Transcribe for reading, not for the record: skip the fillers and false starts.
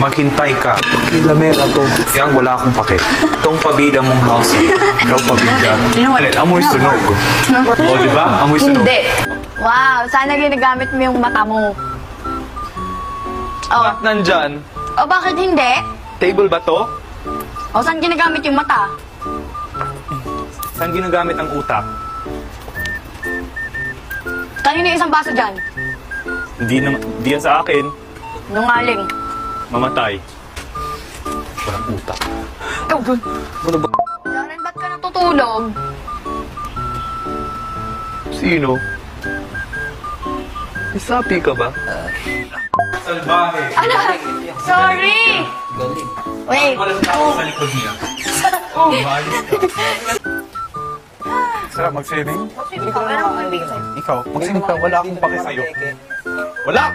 Maghintay ka. Lamera to. Yang wala akong pake. Itong pabida mong house. Ikaw pabida. Alin, amoy sunog. O, di ba? Amoy sunog. Hindi. Wow, sana ginagamit mo yung mata mo. Oh. Ba't nandyan? O bakit hindi? Table ba to? O saan ginagamit yung mata? Saan ginagamit ang utak? Kanino yung isang baso dyan? Hindi yan sa akin. Nungaling. Mamatay. Walang utak. Ikaw dun. Ano ba? Jaren, ba't ka natutulog? Sino? Isapi ka ba? Salbahe. Ano? Sorry! Wait. Walang tao sa likod niya. Umayos ka. Sarap mag-saving? Ano ang ibig sa'yo? Ikaw, mag-saving ka. Wala akong pake sa'yo. Wala!